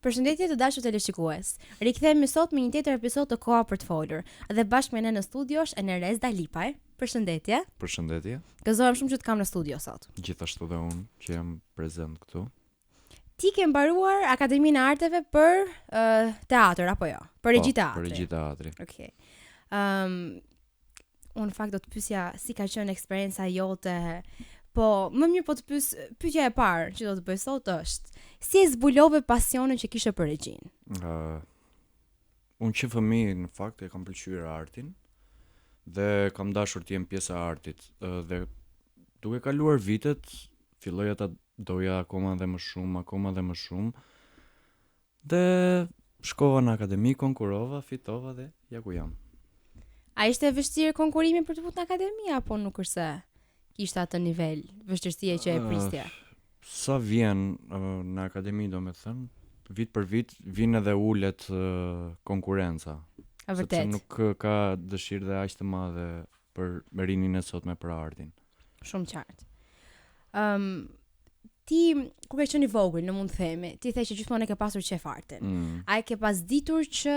Përshëndetje të dashur teleshikues. Rikthehemi sot me një tjetër episod të Koha për të folur. Dhe bashkë me ne në studio është Eneres Dalipaj. Përshëndetje. Përshëndetje. Gëzohem shumë që të kam në studio sot. Gjithashtu dhe unë që jam prezent këtu. Ti ke mbaruar Akademinë e Arteve për teatr apo jo? Për regji teatri. Për regji teatri. Okej. Unë në fakt do të pyesja si ka qenë eksperjenca jote. Po, më mirë po të pyetja e parë që do të bëj sot është, si e zbulove pasionin që kishe për regjin? Unë që fëmijë në fakt e kam pëlqyer artin dhe kam dashur të jem pjesë e artit dhe duke kaluar vitet filloj ta doja akoma dhe më shumë dhe shkova në akademi, konkurova, fitova dhe ja ku jam. A ishte vështirë konkurimi për të futur në akademi apo nuk është se ishte atë nivel vështirësie që e pristje? Sa vjen në akademi, do me thënë, vit për vit vjen edhe ulet konkurenca. A vërtet? Sepse nuk ka dëshirë dhe aq të madhe për rinin e sotme për artin. Shumë qartë. Ti kur ke qenë i vogël, në mund të themi, ti the që gjithmonë e ke pasur qef artin. A e ke pas ditur që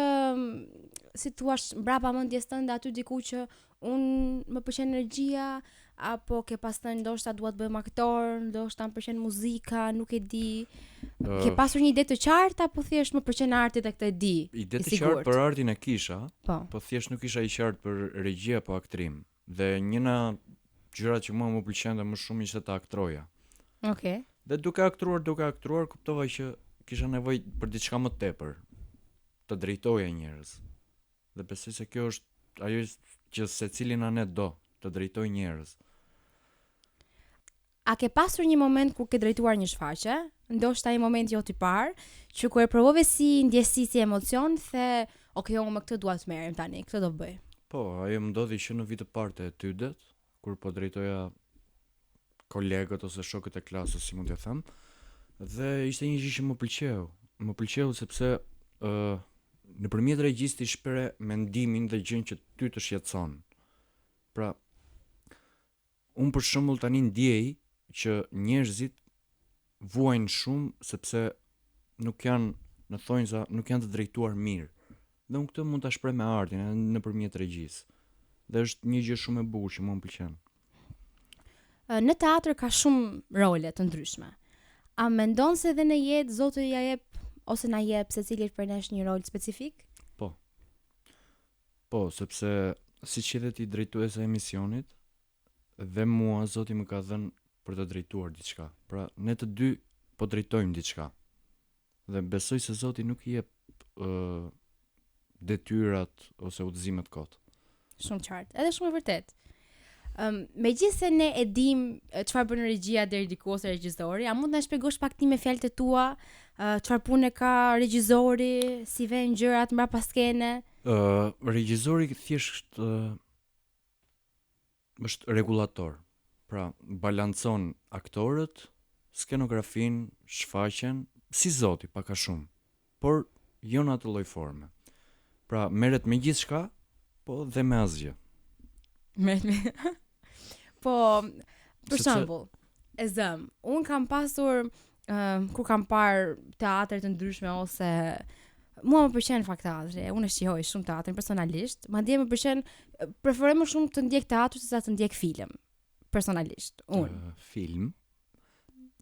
si thua mbrapa mendjes tënde aty diku që unë më pëlqen energjia, apo ke pas thënë ndoshta dua të bëjmë aktor, ndoshta më pëlqen muzika, nuk e di. Ke pasur një ide të qartë apo thjesht më pëlqen arti dhe këtë e di? Ide të qartë për artin e kisha, po thjesht nuk isha i qartë për regji apo aktrim. Dhe njëna gjërat që mua më pëlqente më shumë ishte të aktroja. Okej. Dhe duke aktruar kuptova që kisha nevojë për diçka më tepër, të drejtoja njerëz. Dhe besoj se kjo është ajo që secili nga ne do, të drejtoj njerëz. A ke pasur një moment kur ke drejtuar një shfaqje, ndoshta një moment jo i parë, që kur e provove si ndjesi, si emocion, the, okay, unë me këtë dua të merrem tani, këtë do bëj. Po, ajo më ndodhi që në vit të parë të etydet, kur po drejtoja kolegët ose shokët e klasës, si mund t'ja them, dhe ishte një gjë që më pëlqeu. Më pëlqeu sepse nëpërmjet regjisë ti shpreh mendimin dhe gjën që ty të shqetëson. Pra, unë për shembull tani ndjej që njerëzit vuajnë shumë sepse nuk janë, në thonjza, nuk janë të drejtuar mirë. Dhe unë këtë mund ta shpreh me artin nëpërmjet regjisë. Dhe është një gjë shumë e bukur që mua më pëlqen. Në teatr ka shumë role të ndryshme. A mendon se edhe në jetë Zoti ja jep ose na jep secilit për nesh një rol specifik? Po, sepse siç edhe ti drejtuese e emisionit, dhe mua Zoti më ka dhënë për të drejtuar diçka. Pra, ne të dy po drejtojmë diçka. Dhe besoj se Zoti nuk i jep detyrat ose udhëzimet kot. Shumë qartë, edhe shumë e vërtet. Megjithëse ne e dim çfarë bën regjia deri diku ose regjizori, a mund të na shpjegosh pak ti me fjalët e tua çfarë pune ka regjizori, si vjen gjërat mbrapa skene? Regjizori thjesht është regulator. Pra, balancon aktorët, skenografin, shfaqjen, si Zoti pak a shumë, por jo në atë lloj forme. Pra, merret me gjithçka, po dhe me asgjë. Po, për shembull, e zëm, un kam pasur kur kam parë teatre të ndryshme ose mua më pëlqen fakt teatri, unë e shijoj shumë teatrin personalisht, madje më pëlqen, preferoj më shumë të ndjek teatr sesa të ndjek film. Personalisht, unë. Film.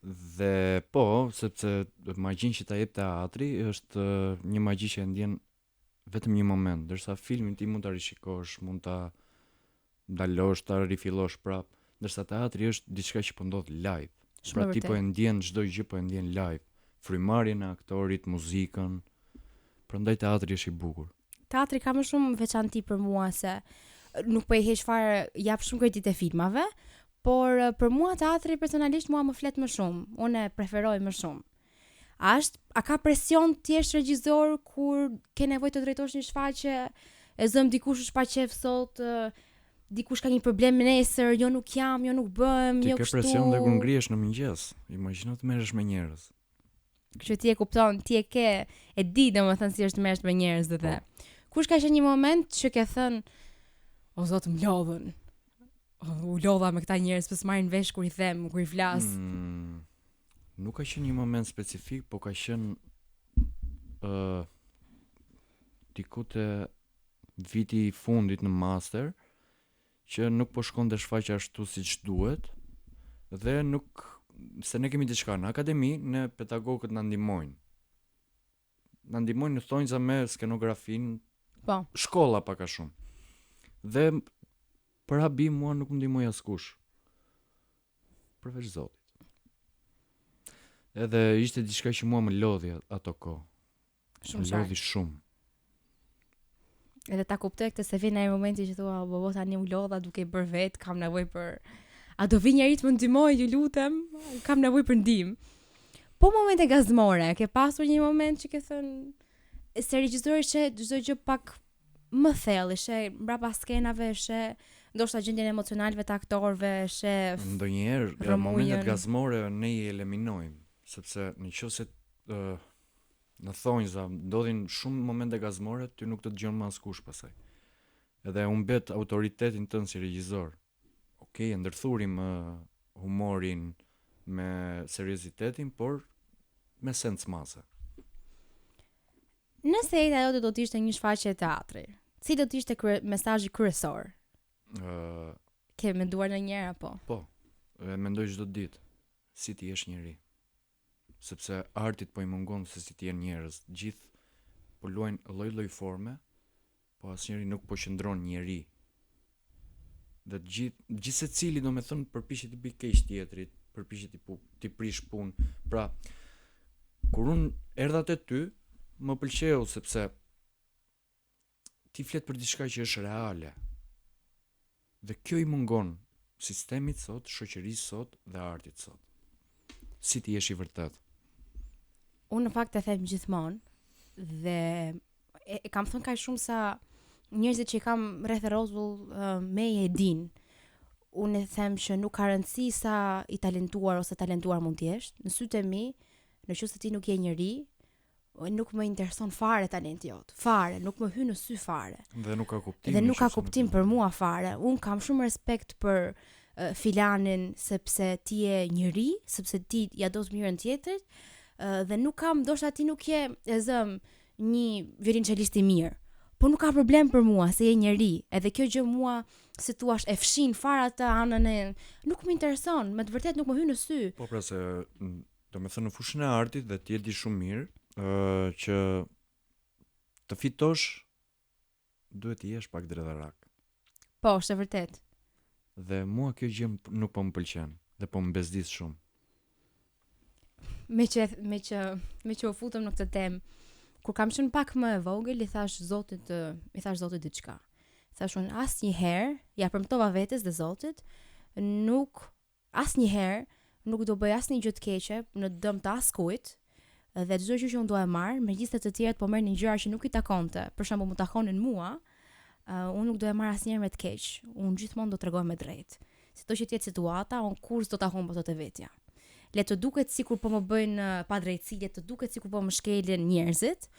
Dhe po, sepse magjin që ta jep teatri është një magji që e ndjen vetëm një moment, ndërsa filmin ti mund ta rishikosh, mund ta ndalosh, ta rifillosh prap, ndërsa teatri është diçka që po ndodh live. Pra ti po e ndjen çdo gjë, po e ndjen live. Frymarrjen e aktorit, muzikën. Prandaj teatri është i bukur. Teatri ka më shumë veçanti për mua se nuk po i heq fare, jap shumë kreditë e filmave, por për mua teatri personalisht mua më flet më shumë. Unë e preferoj më shumë. A ka presion ti je regjisor kur ke nevojë të drejtosh një shfaqje, e zëm dikush është pa qef sot, dikush ka një problem nesër, jo nuk jam, jo nuk bëm, jo kështu. Ti ke presion dhe kur ngrihesh në mëngjes. Imagjino të merresh me njerëz. Kështu ti e kupton, ti e di domethënë si është të merresh me njerëz dhe. Kush ka qenë një moment që ke thënë, o Zot më lodhën. U lodha me këta njerëz, pse marrin vesh kur i them, kur i flas. Nuk ka qenë një moment specifik, po ka qenë diku te viti I fundit në master që nuk po shkonte shfaqja ashtu siç duhet dhe nuk se ne kemi diçka në akademi, ne pedagogët na ndihmojnë. Na ndihmojnë në thonjza me skenografin, Po. shkolla pak a shumë. Dhe për habi mua nuk më ndihmoi askush. Përveç Zotit. Edhe ishte diçka që mua më lodhi ato kohë. Shumë Më lodhi shumë. Edhe ta kuptoj këtë se vjen ai momenti që thua, bobo tani u lodha duke I bërë vet, kam nevojë për a do vi njëri të më ndihmoj, ju lutem, kam nevojë për ndihmë. Po momente gazmore, ke pasur një moment që ke thënë se regjizori she çdo gjë pak më thellë, she mbrapa skenave, she ndoshta gjendjen emocionale të aktorëve, she Ndonjëherë momentet gazmore ne I eliminojmë, sepse nëse në thonjza ndodhin shumë momente gazmore, ty nuk të dëgjon më askush pasaj. Edhe humbet autoritetin tënd si regjisor. Okej, ndërthurim humorin me seriozitetin, por me sens mase. Nëse jeta jote do të ishte një shfaqje teatri, si do të ishte mesazhi kryesor? Ke menduar ndonjëherë apo? Po, e mendoj çdo ditë, si ti jesh njeri. Sepse artit po I mungon se si ti janë njerëz. Gjithë po luajnë lloj-lloj forme, po asnjëri nuk po qëndron njeri. Dhe gjithë secili do me thënë përpiqet të bëj keq tjetrit, përpiqet ti prish punë. Pra, kur unë erdha te ty, më pëlqeu sepse ti flet për diçka që është reale. Dhe kjo I mungon sistemit sot, shoqërisë sot dhe artit sot. Si ti jesh I vërtet. Unë në fakt e them gjithmonë dhe e kam thënë kaq shumë sa njerëzit që I kam rreth rrotull me e din. Unë e them që nuk ka rëndësi sa I talentuar ose talentuar mund të jesh. Në sytë e mi, nëse ti nuk je njeri, nuk më intereson fare talenti jot. Fare, nuk më hyn në sy fare. Dhe nuk ka kuptim. Dhe nuk ka kuptim për mua fare. Unë kam shumë respekt për filanin sepse ti je njeri, sepse ti ja do të mirën tjetrit, dhe nuk kam, ndoshta ti nuk je e zëm një violoncelist I mirë. Po nuk ka problem për mua se je njeri. Edhe kjo gjë mua, si thua, e fshin fare atë anën e nuk më intereson, me të vërtet nuk më hyn në sy. Po pra se do me thënë në fushën e artit dhe ti e di shumë mirë që të fitosh duhet të jesh pak dredharak. Po, është e vërtet. Dhe mua kjo gjë nuk po më pëlqen dhe po më bezdis shumë. Me që u futëm në këtë temë, kur kam qenë pak më e vogël, I thash Zotit diçka. Thash unë asnjëherë, ja premtova vetes dhe Zotit, asnjëherë nuk do bëj asnjë gjë të keqe në dëm të askujt, dhe çdo gjë që unë do e marr, megjithëse të tjerët po merrnin gjëra që nuk I takonte, për shembull më takonin mua, unë nuk do e marr asnjëherë me të keq. Unë gjithmonë do t'rregoj me drejt. Sido që të jetë situata, unë kurrë do ta humb ato të vetja. Le të duket sikur po më bëjnë padrejtësi, le të duket sikur po më shkelin njerëzit,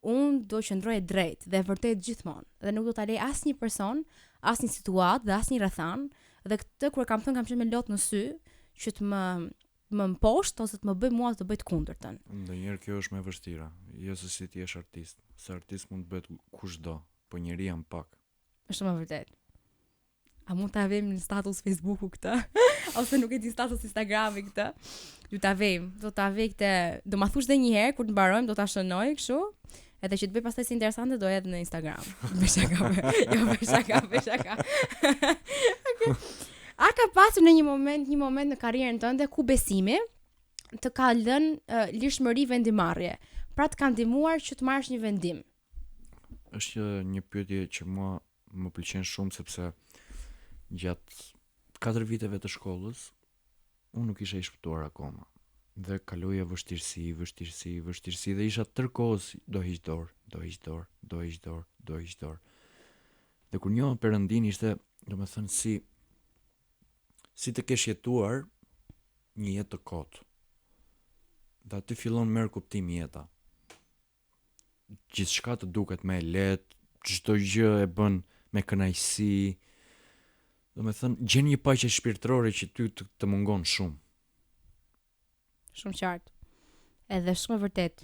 unë do qëndroj drejt dhe vërtet gjithmonë. Dhe nuk do ta lej asnjë person, asnjë situatë dhe asnjë rrethan, dhe këtë kur kam qenë me lot në sy, që të më mposht ose të më bëj mua të bëj të kundërtën. Ndonjëherë kjo është më e vështira, jo se si ti jesh artist. Se artist mund të bëhet kushdo, po njeri jam pak. Është më vërtet. A mund ta vëmë në status Facebooku këtë? Ose nuk e di status Instagrami këtë? Do ta vëmë, do ta vëj këtë. Do ma thush edhe një herë kur të mbarojmë, do ta shënoj kështu. Edhe që të bëj pastaj si interesante do edhe në Instagram. Bëj shaka. Okay. A ka pasur në një moment në karrierën tënde ku besimi të ka lënë lirshmëri vendimarrje, pra të ka ndihmuar që të marrësh një vendim? Është një pyetje që mua më pëlqen shumë sepse gjatë 4 viteve të shkollës unë nuk isha I shpëtuar akoma. Dhe kaloja vështirësi dhe isha tërkohës do hiq dorë. Dhe kur njoha Perëndin ishte, domethënë si të kesh jetuar një jetë të kotë. Dhe aty fillon merr kuptim jeta. Gjithçka të duket më e lehtë, çdo gjë e bën me kënaqësi. Domethënë gjen një paqe shpirtërore që ty të mungon shumë. Shumë qartë. Edhe shumë vërtet,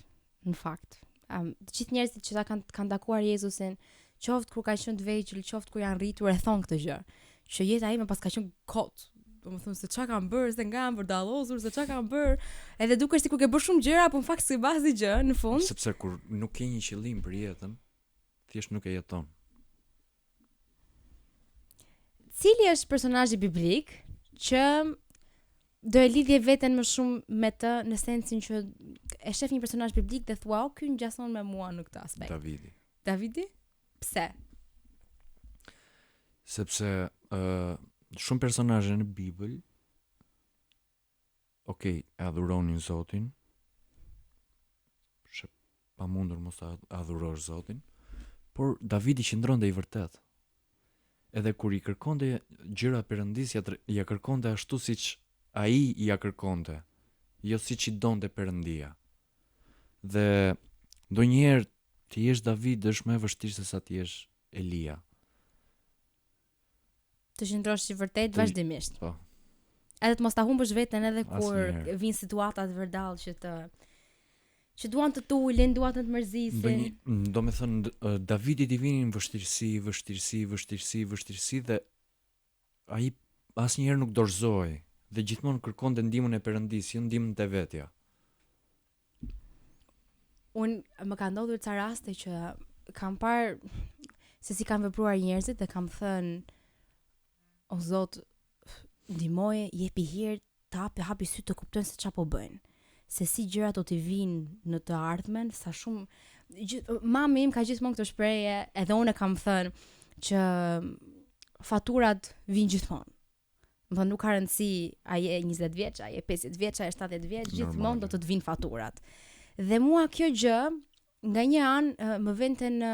në fakt. Të gjithë njerëzit që ta kanë takuar Jezusin, qoftë kur kanë qenë të vegjël, qoftë kur janë rritur, e thon këtë gjë, që jeta ime pas ka qenë kot. Domethënë se çka kanë bërë, se nga kanë vërdallosur, se çka kanë bërë. Edhe dukesh sikur ke bërë shumë gjëra, po në fakt s'ke bërë asnjë gjë në fund. Sepse kur nuk ke një qëllim për jetën, thjesht nuk e jeton. Cili është personazhi biblik që do e lidhje veten më shumë me të, në sensin që e shef një personazh biblik dhe thua, ky ngjason me mua në këtë aspekt. Davidi? Pse? Sepse shumë personazhe në Bibël, e adhuronin Zotin, shë pa mundur mos ta adhurosh Zotin, por Davidi qëndronte i vërtet. Edhe kur i kërkonte gjëra Perëndis, ja kërkonte ashtu siç ai ja kërkonte, jo siç i donte Perëndia. Dhe ndonjëherë ti jesh David është më e vështirë se sa ti jesh Elia. Të qëndrosh i vërtet vazhdimisht. Po. Edhe të mos ta humbësh veten edhe kur vijnë situata të vërdall që duan të tulin, duan të mërzisin. Do me thënë, Davidit i vinin vështirësi dhe ai asnjëherë nuk dorëzoi dhe gjithmonë kërkonte ndihmën e Perëndis, jo ndihmën e vetja. Unë më ka ndodhur ca raste që kam parë se si kanë vepruar njerëzit dhe kam thënë, o Zot, ndihmoje, jepi hir, të hapi sy të kuptojnë se çfarë po bëjnë. Se si gjërat do të vinë në të ardhmen, sa shumë mami im ka gjithmonë këtë shprehje, edhe unë kam thënë që faturat vinë gjithmonë. Do nuk ka rëndësi a je 20 vjeç, a je 50 vjeç, a je 70 vjeç, gjithmonë do të vinë faturat. Dhe mua kjo gjë nga një anë më vente në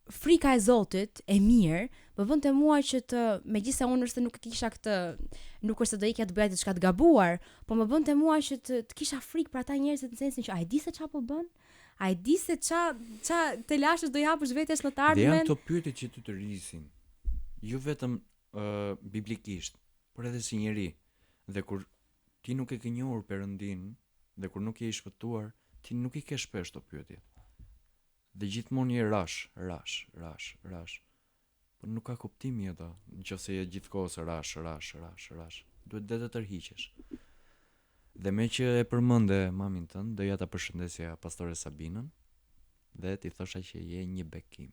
frika e Zotit e mirë, më vënte mua që megjithëse unë është nuk kisha këtë, nuk është se do ikja të bëja diçka të gabuar, po më vënte mua që të kisha frikë për ata njerëz në sensin që a e di se çfarë po bën? A e di se ça të lashësh do i hapësh vetes në të ardhmen? Dhe janë këto pyetje që ty të rrisin. Jo vetëm biblikisht, por edhe si njeri. Dhe kur ti nuk e ke njohur Perëndin, dhe kur nuk je i shpëtuar, ti nuk i ke shpesh këto pyetje. Dhe gjithmonë je rash. Po nuk ka kuptim ato, nëse je gjithkohës rash. Duhet dhe të tërhiqesh. Dhe me që e përmende mamin tënd, doja ta përshëndesja pastore Sabinën dhe ti thosha që je një bekim.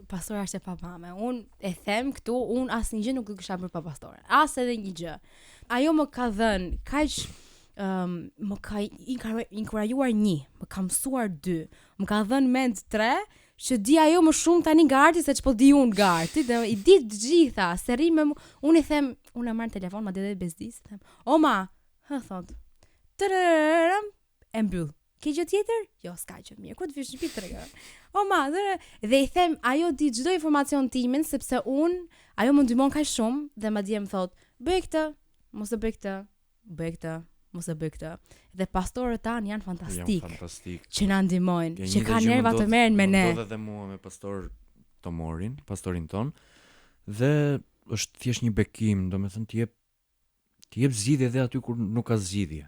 Pastora është e pa mame. Unë e them këtu, unë asnjë gjë nuk do kisha bërë pa pastore. As edhe një gjë. Ajo më ka dhënë kaq më ka inkurajuar 1, më ka mësuar 2, më ka dhënë mend 3, që di ajo më shumë tani nga arti se ç'po di unë nga arti, dhe i di të gjitha, se rri me unë i them, unë e marr në telefon, madje edhe bezdis, them, "O ma", thot. Tërërëm, e mbyll. Ke gjë tjetër? Jo, s'ka gjë, mirë. Ku të vish në shtëpi trega? O ma, dhe i them, ajo di çdo informacion timin, sepse ajo më ndihmon kaq shumë dhe madje më thot, "Bëj këtë, mos e bëj këtë, bëj këtë." Mos e bëj këtë. Dhe pastorët tanë janë fantastik. Që na ndihmojnë, që kanë nerva të merren me ne. Do edhe mua me pastor Tomorin, pastorin ton, dhe është thjesht një bekim, domethënë ti jep zgjidhje edhe aty kur nuk ka zgjidhje.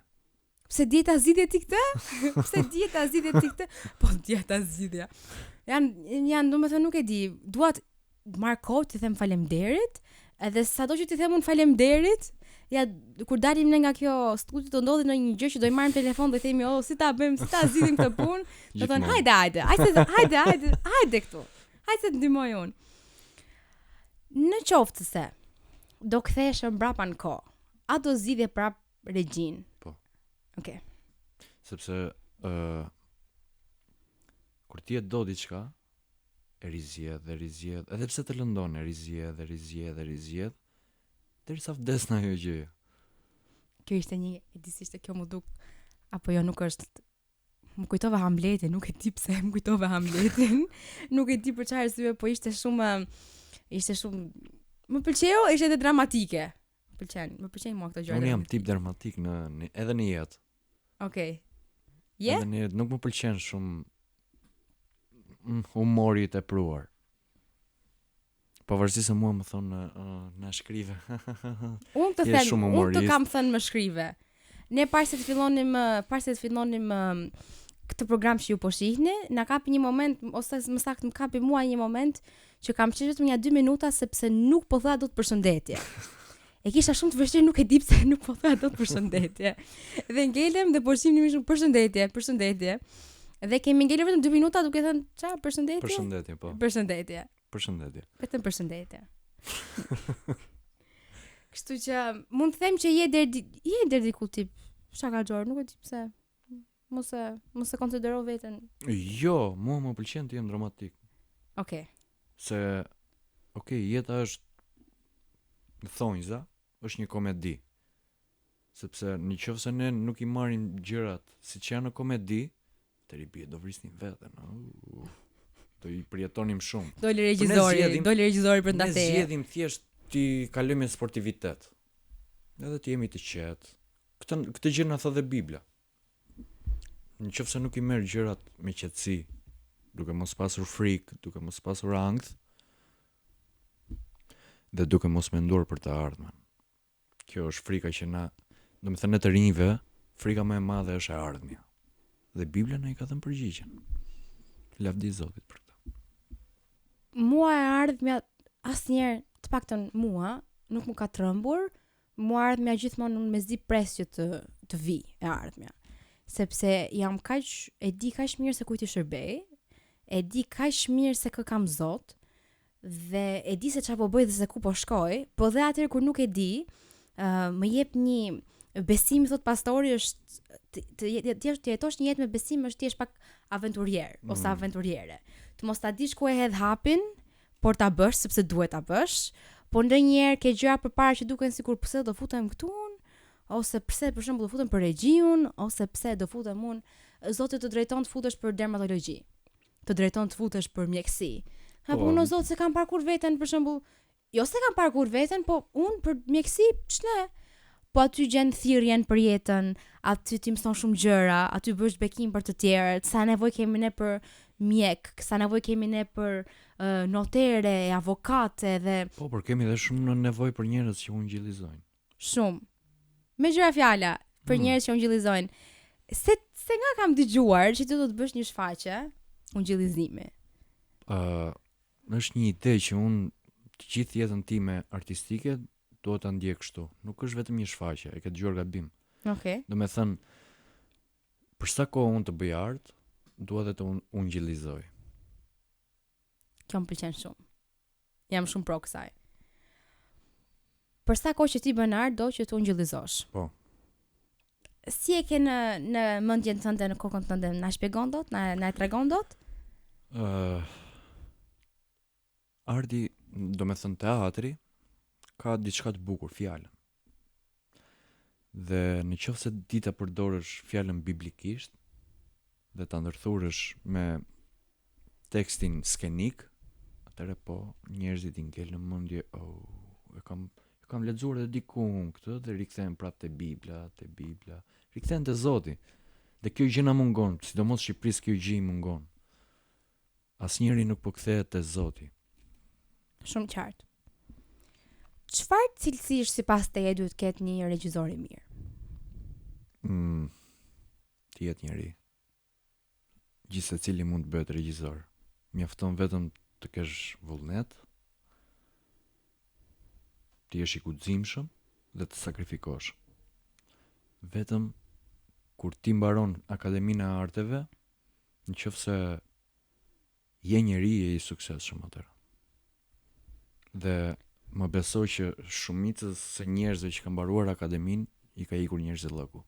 Pse dieta zgjidhje ti këtë? Pse dieta zgjidhje ti këtë? Po dieta zgjidhja. Janë domethënë nuk e di, duat marr kohë të them faleminderit, edhe sado që ti them un faleminderit, ja, kur dalim ne nga kjo studio do ndodhi ndonjë gjë që do i marrim telefon dhe i themi, si ta bëjmë, si ta zgjidhim këtë punë, do thonë hajde këtu. Hajde se të ndihmoj unë. Në qoftë se do kthehesh mbrapa në kohë, a do zgjidhje prap regjin? Po. Okej. Sepse kur ti e do diçka, e rizjedh, edhe pse të lëndon, e rizjedh, derisa vdes në ajo gjë. Kjo ishte një, e di si ishte kjo më duk, apo jo nuk është, më kujtova Hamletin, nuk e di pse më kujtova Hamletin, nuk e di për çfarë arsye, po ishte shumë, më pëlqeu, ishte edhe dramatike. Më pëlqejnë mua këto gjëra. Unë jam tip dramatik edhe në jetë. Okej. Edhe në jetë nuk më pëlqen shumë humori i tepruar. Pavarësisht se mua më thonë na shkrive. Unë të kam thënë më shkrive. Ne parë se të fillonim këtë program që ju po shihni, na kapi një moment, ose më saktë më kapi mua një moment që kam qenë vetëm ja 2 minuta sepse nuk po tha dot përshëndetje. E kisha shumë të vështirë, nuk e di pse nuk po tha dot përshëndetje. Dhe ngelem dhe po shihnim shumë përshëndetje. Dhe kemi ngelur vetëm 2 minuta duke thënë çfarë përshëndetje? Përshëndetje, po. Përshëndetje. Vetëm përshëndetje. Kështu që mund të them që je deri diku tip shakaxhor, nuk e di pse. Mos e konsidero veten. Jo, mua më pëlqen të jem dramatik. Okej. Se jeta është thonjza, është një komedi. Sepse nëse ne nuk i marrim gjërat siç janë në komedi, të bie do vrisnim veten. Do i përjetonim shumë. Doli regjizori brenda teje. Ne zgjedhim thjesht ti kalojmë me sportivitet. Edhe të jemi të qetë. Këtë gjë na thotë dhe Bibla. Nëse nuk i merr gjërat me qetësi, duke mos pasur frikë, duke mos pasur ankth, dhe duke mos menduar për të ardhmen. Kjo është frika që domethënë të rinjve, frika më e madhe është e ardhmja. Dhe Bibla na i ka dhënë përgjigjen. Lavdi Zotit për këtë. Mua e ardhmja asnjëherë, të paktën mua, nuk më ka trembur. Mua ardhmja gjithmonë unë me zi presje të vi e ardhmja. Sepse e di kaq mirë se kujt i shërbej, e di kaq mirë se kë kam Zot, dhe e di se çfarë po bëj dhe se ku po shkoj, po dhe atëherë kur nuk e di, më jep një besim, thot pastori, është të jetosh një jetë me besim është thjesht pak aventurier ose aventuriere. Të mos ta dish ku e hedh hapin, por ta bësh sepse duhet ta bësh, po ndonjëherë ke gjëra përpara që duken sikur pse do futem këtu, ose pse për shembull do futem për regjiun, ose pse do futem unë, Zoti të drejton të futesh për dermatologji. Të drejton të futesh për mjeksi. Apo unë Zot se kam parë kur veten për shembull, jo se kam parë kur veten, po unë për mjeksi, ç'ne? Po aty gjen thirrjen për jetën, aty ti mëson shumë gjëra, aty bësh bekim për të tjerët, sa nevojë kemi ne për mjek, sa nevojë kemi ne për notere, avokate dhe por kemi edhe shumë nevojë për njerëz që ungjillizojnë. Shumë. Me gjëra fjala për njerëz që ungjillizojnë. Se nga kam dëgjuar që ti do të bësh një shfaqje ungjillizimi. Është një ide që unë të gjithë jetën time artistike duhet ta ndjek kështu. Nuk është vetëm një shfaqje, e ke dëgjuar gabim. Okej. Do me thënë, për sa kohë unë të bëj art, duhet edhe të ungjillizoj. Kjo më pëlqen shumë. Jam shumë pro kësaj. Për sa kohë që ti bën art, do që të ungjillizosh. Po. Si e ke në mendjen tënde, në kokën tënde, na shpjegon dot, na e tregon dot? Arti, do me thënë teatri, ka diçka të bukur, fjalën. Dhe në qoftë se di ta përdorësh fjalën biblikisht dhe ta ndërthurësh me tekstin skenik, atëherë po njerëzit i ngel në mendje, e kam lexuar edhe diku këtë dhe rikthehen prapë te Bibla, rikthehen te Zoti. Dhe kjo gjë na mungon, sidomos në Shqipëri kjo gjë i mungon. Asnjëri nuk po kthehet te Zoti. Shumë qartë. Çfarë cilësish sipas teje duhet të ketë një regjisor i mirë? Të jetë njëri. Gjithsecili mund të bëhet regjisor. Mjafton vetëm të kesh vullnet, të jesh i guximshëm dhe të sakrifikosh. Vetëm kur ti mbaron Akademinë e Arteve, nëse je njeri je i suksesshëm atëherë. Dhe më besoj që shumicës së njerëzve që kanë mbaruar akademinë i ka ikur njerëzit lloku.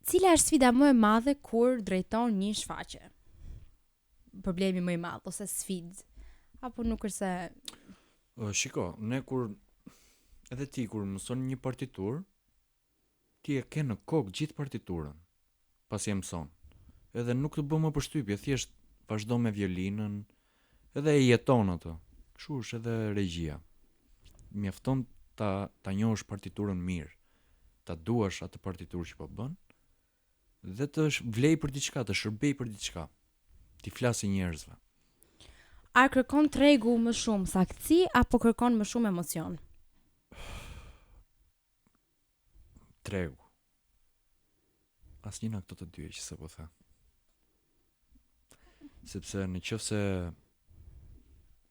Cila është sfida më e madhe kur drejton një shfaqje? Problemi më i madh ose sfidë? Apo nuk është se shiko, ne edhe ti kur mëson një partiturë, ti e ke në kokë gjithë partiturën, pasi e mëson. Edhe nuk të bë më përshtypje, thjesht vazhdo me violinën, edhe e jeton atë. Kështu është edhe regjia. Mjafton ta njohësh partiturën mirë, ta duash atë partiturë që po bën, dhe të vlej për diçka, të shërbej për diçka, ti flasi njerëzve. A kërkon tregu më shumë saktësi apo kërkon më shumë emocion? Tregu. asnjë nga këto të dy që se po the. Sepse në qoftë se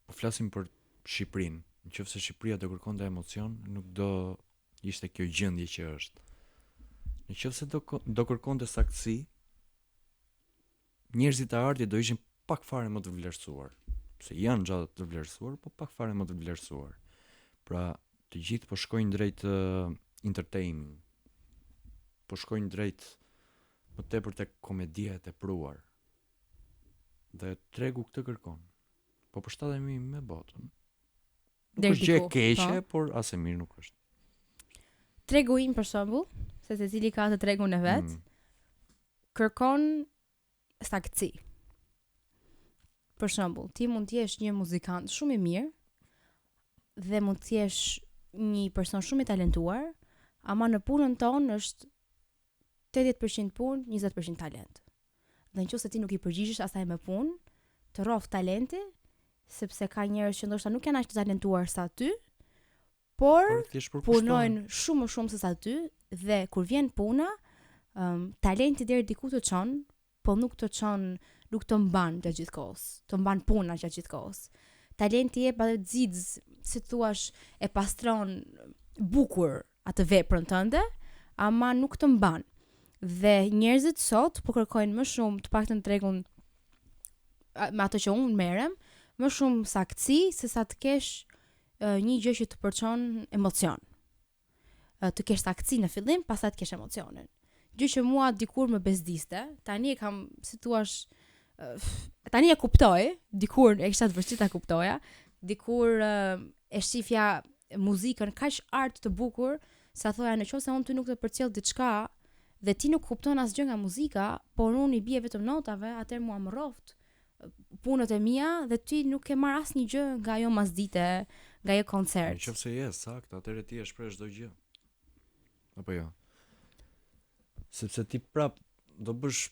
po flasim për Shqipërinë, në qoftë se Shqipëria do kërkonte emocion, nuk do ishte kjo gjendje që është. Në qoftë se do kërkonte saktësi, njerëzit e artit do ishin pak fare më të vlerësuar. Se janë gjatë të vlerësuar, po pak fare më të vlerësuar. Pra, të gjithë po shkojnë drejt entertainment. Po shkojnë drejt më tepër tek komedia e tepruar. Dhe tregu këtë kërkon. Po përshtatemi me botën. Nuk është gjë e keqe, por as e mirë nuk është. Tregu im për shembull, se secili ka të tregun e vet, kërkon saktësi. Për shembull, ti mund të jesh një muzikant shumë i mirë dhe mund të jesh një person shumë i talentuar, ama në punën tonë është 80% punë, 20% talent. Dhe nëse ti nuk i përgjigjesh asaj me punë, të rrof talenti, sepse ka njerëz që ndoshta nuk janë aq të talentuar sa ty, por punojnë shumë më shumë se sa ty dhe kur vjen puna, talenti deri diku të çon, po nuk të çon, nuk të mban të gjithë kohës, të mban puna gjatë gjithë kohës. Talenti jep atë xiz, si thua, e pastron bukur atë veprën tënde, ama nuk të mban. Dhe njerëzit sot po kërkojnë më shumë, të paktën tregun me ato që unë merrem, më shumë saktësi se sa të kesh një gjë që të përçon emocion. Të kesh saktësi në fillim, pastaj të kesh emocionin. Gjë që mua dikur më bezdiste, tani e kam, si thua, tani e kuptoj, dikur e kisha të vështirë ta kuptoja, dikur e shifja muzikën kaq art të bukur, sa thoja nëse unë ty nuk të përcjell diçka dhe ti nuk kupton asgjë nga muzika, por unë i bie vetëm notave, atëherë mua më rroft punët e mia dhe ti nuk e marr asnjë gjë nga ajo masdite, nga ajo koncert. Nëse je sakt, atëherë ti e shpreh çdo gjë. Apo jo. Sepse ti prap do bësh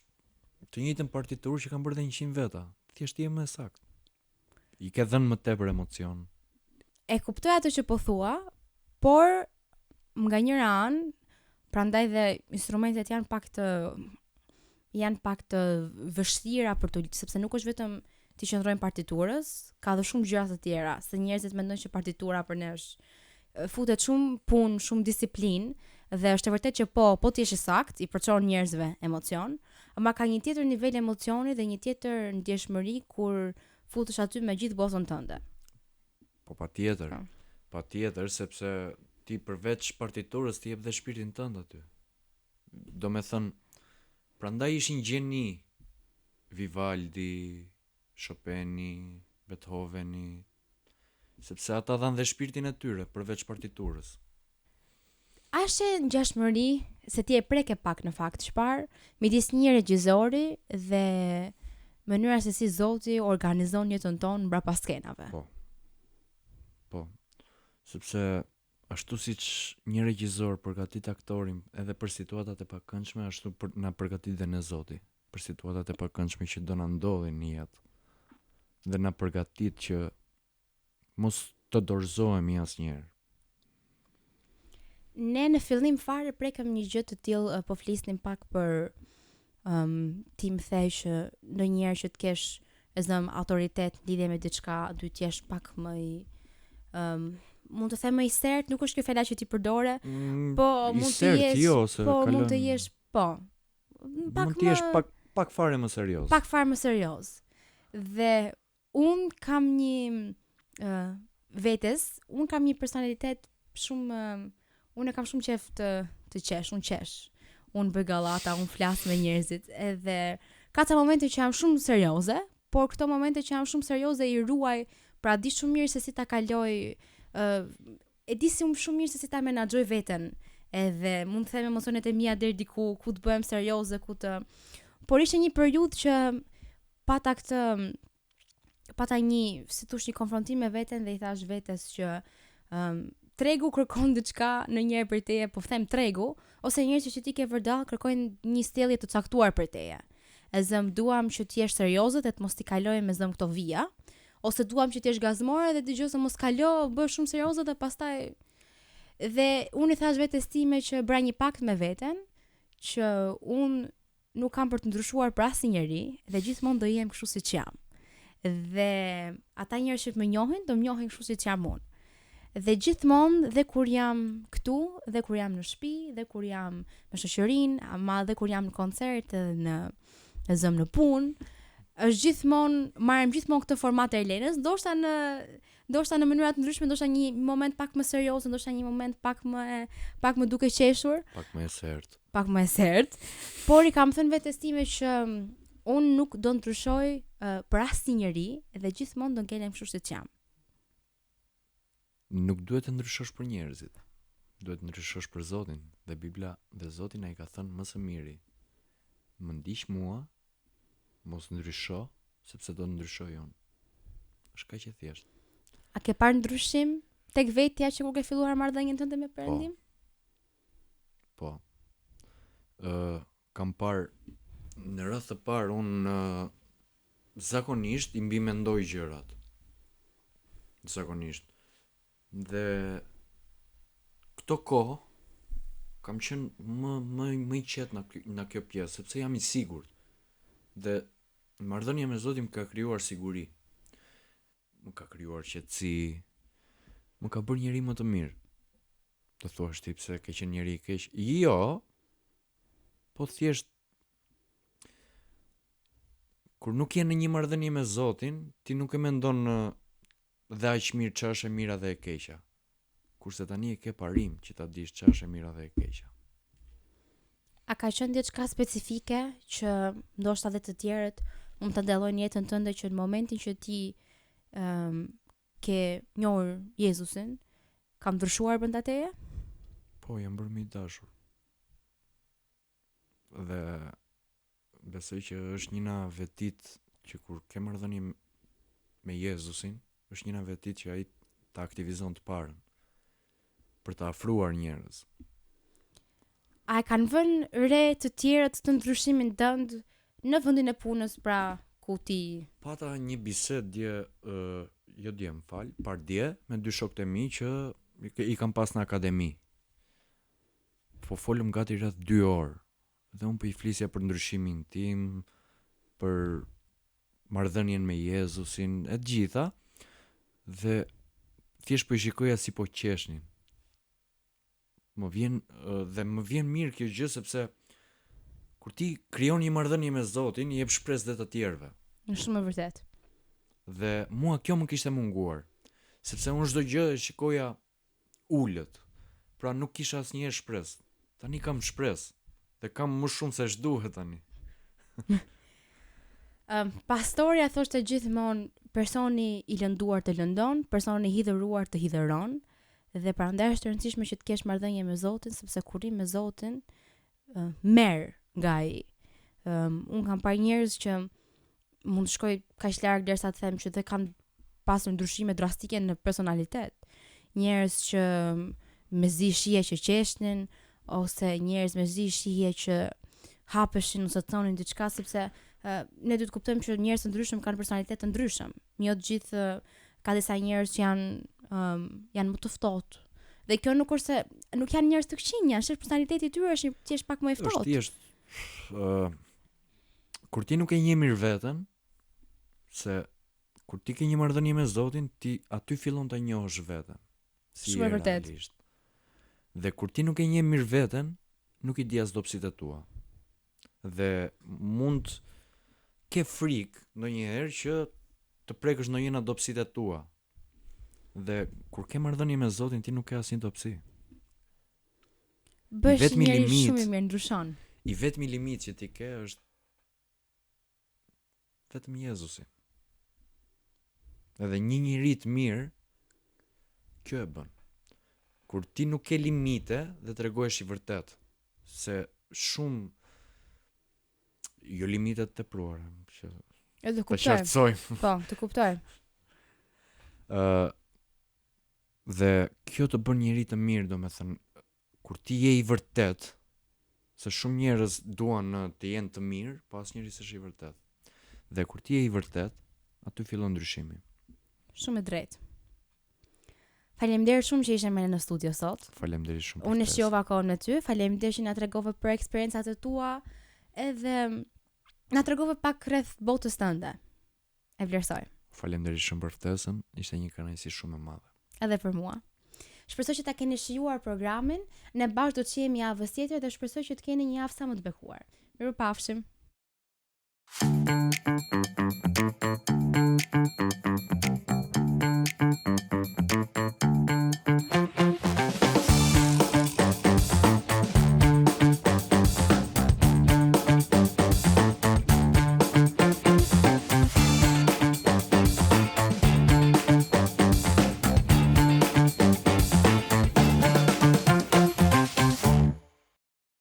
të njëjtën partiturë që kanë bërë dhe 100 veta. Thjesht ti je më sakt. I ke dhënë më tepër emocion. E kuptoj atë që po thua, por nga njëra anë, prandaj dhe instrumentet janë pak të vështira për të, sepse nuk është vetëm ti qëndrojnë partiturës, ka dhe shumë gjëra të tjera, se njerëzit mendojnë që partitura për ne është futet shumë punë, shumë disiplinë, dhe është e vërtet që po ti je sakt, i përçon njerëzve emocion, ama ka një tjetër nivel emocioni dhe një tjetër ndjeshmëri kur futesh aty me gjithë botën tënde. Po patjetër, sepse ti përveç partiturës ti jep dhe shpirtin tënd aty. Do me thënë, prandaj ishin gjeni Vivaldi, Chopini, Beethoveni, sepse ata dhanë dhe shpirtin e tyre përveç partiturës. Ashe ngjashmëri, se ti e preke pak në fakt çfarë, midis një regjizori dhe mënyra se si Zoti organizon jetën tonë mbrapa skenave. Po. Sepse ashtu siç një regjizor përgatit aktorin edhe për situatat e pakëndshme, ashtu na përgatit dhe ne Zoti për situatat e pakëndshme që do na ndodhin në jetë. Dhe na përgatit që mos të dorëzohemi asnjëherë. Ne në fillim fare prekëm një gjë të tillë, po flisnim pak për ti më the që ndonjëherë që të kesh autoritet lidhje me diçka, duhet të jesh pak më i mund të them më i sert, nuk është kjo fjala që ti përdore, po mund të jesh, mund të jesh, mund të jesh pak fare më serioz. Pak fare më serioz. Dhe un kam një unë kam një personalitet shumë unë kam shumë qef të qesh, unë qesh. Unë bëj gallata, unë flas me njerëzit, edhe ka ca momente që jam shumë serioze, por këto momente që jam shumë serioze i ruaj, pra di shumë mirë se si ta kaloj, e di shumë mirë se si ta menaxhoj veten, edhe mund të them emocionet e mia deri diku ku të bëhem serioze, por ishte një periudhë që pata një, si thosh, një konfrontim me veten dhe i thash vetes që tregu kërkon diçka në njëherë për teje, po them tregu, ose njerëzit që ti ke vërdall kërkojnë një sjellje të caktuar për teje. Duam që ti jesh serioze dhe të mos t'i kaloj me zëm këto vija, ose duam që ti jesh gazmore dhe dëgjoj se mos kalo, bësh shumë serioze dhe pastaj dhe unë i thash vetes time që bëra një pakt me veten, që unë nuk kam për të ndryshuar për asnjë njeri dhe gjithmonë do jem kështu siç jam. Dhe ata njerëz që më njohin, do më njohin kështu siç jam unë. Dhe gjithmonë, dhe kur jam këtu, dhe kur jam në shtëpi, dhe kur jam me shoqërinë, ama dhe kur jam në koncert edhe në zëm në punë, është gjithmonë marrim gjithmonë këtë format e Elenës, ndoshta në mënyra të ndryshme, ndoshta një moment pak më serioz, ndoshta një moment pak më duke qeshur, Pak më e sert, por i kam thënë vetes time që unë nuk do ndryshoj për asnjë njeri dhe gjithmonë do ngelem kështu siç jam. Nuk duhet të ndryshosh për njerëzit. Duhet të ndryshosh për Zotin, dhe Bibla dhe Zoti na i ka thënë më së miri. Më ndiq mua, mos ndrysho, sepse do të ndryshoj unë. Është kaq e thjeshtë. A ke parë ndryshim tek vetja që kur ke filluar marrëdhënien tënde me Perëndim? Po. Kam parë në rreth të parë unë zakonisht i mbi mendoj gjërat. Zakonisht. Dhe këto kohë kam qenë më i qetë në kjo pjesë, sepse jam i sigurt. Dhe marrëdhënia me Zotin më ka krijuar siguri. Më ka krijuar qetësi, më ka bërë njeri më të mirë. Të thuash ti pse ke qenë njeri i keq? Jo, po thjesht kur nuk je në një marrëdhënie me Zotin, ti nuk e mendon dhe aq mirë ç'a është e mira dhe e keqja. Kurse tani e ke parim që ta dish ç'a është e mira dhe e keqja. A ka qenë diçka specifike që ndoshta edhe të tjerët mund ta dallojnë jetën tënde që në momentin që ti ke njohur Jezusin, ka ndryshuar brenda teje? Po, jam bërë më i dashur. Dhe besoj që është njëna vetit që kur ke marrëdhënie me Jezusin, është njëna vetit që ai ta aktivizon të parën për të afruar njerëz. A e kanë vënë re të tjerët të ndryshimin tënd në vendin e punës, pra ku ti? Pata një bisedë dje me dy shokët e mi që i kam pas në akademi. Po folëm gati rreth 2 orë. Dhe unë po i flisja për ndryshimin tim, për marrëdhënien me Jezusin, e gjitha, dhe thjesht po i shikoja si po qeshnin. Më vjen mirë kjo gjë sepse kur ti krijon një marrëdhënie me Zotin, i jep shpresë dhe të tjerëve. Është shumë e vërtetë. Dhe mua kjo më kishte munguar, sepse unë çdo gjë e shikoja ulët. Pra nuk kisha asnjëherë shpresë. Tani kam shpresë dhe kam më shumë se ç'duhet tani. Pastoria thoshte gjithmonë personi i lënduar të lëndon, personi i hidhëruar të hidhëron, dhe prandaj është e rëndësishme që të kesh marrëdhënie me Zotin, sepse kur je me Zotin, merr nga ai. Un kam parë njerëz që mund të shkoj kaq larg derisa të them që dhe kanë pasur ndryshime drastike në personalitet. Njerëz që mezi shije që qeshnin, ose njerëz mezi shije që hapeshin ose thonin diçka, sepse ne duhet të kuptojmë që njerëz të ndryshëm kanë personalitet të ndryshëm. Jo të gjithë, ka disa njerëz që janë më të ftohtë. Dhe kjo nuk është se nuk janë njerëz të këqinj, është personaliteti i tyre është thjesht pak më i ftohtë. Është thjesht kur ti nuk e njeh mirë veten, se kur ti ke një marrëdhënie me Zotin, ti aty fillon ta njohësh veten. Shumë e vërtetë. Dhe kur ti nuk e njeh mirë veten, nuk i di as dobësitë e tua. Dhe mund ke frikë ndonjëherë që të prekësh ndonjëna dobësitë e tua. Dhe kur ke marrëdhënie me Zotin, ti nuk ke asnjë dobësi. Bësh njëri shumë i mirë, ndryshon. I vetmi limit që ti ke është vetëm Jezusi. Edhe një njeri të mirë kjo e bën. Kur ti nuk ke limite dhe tregohesh i vërtet, se shumë jo limitet të tepruara, që Edhe ta kuptoj. qartësojmë. Po, të kuptoj. Dhe kjo të bën njeri të mirë, domethënë, kur ti je i vërtet, se shumë njerëz duan të jenë të mirë, po asnjëri s'është i vërtet. Dhe kur ti je i vërtet, aty fillon ndryshimi. Shumë e drejtë. Faleminderit shumë që ishe me ne në studio sot. Faleminderit shumë. Unë shijova kohën me ty. Faleminderit që na tregove për eksperiencat e tua, edhe na tregove pak rreth botës tënde. E vlerësoj. Faleminderit shumë për ftesën. Ishte një kënaqësi shumë e madhe. Edhe për mua. Shpresoj që ta keni shijuar programin. Ne bashkë do të jemi javës tjetër dhe shpresoj që të keni një javë sa më të bekuar. Mirupafshim.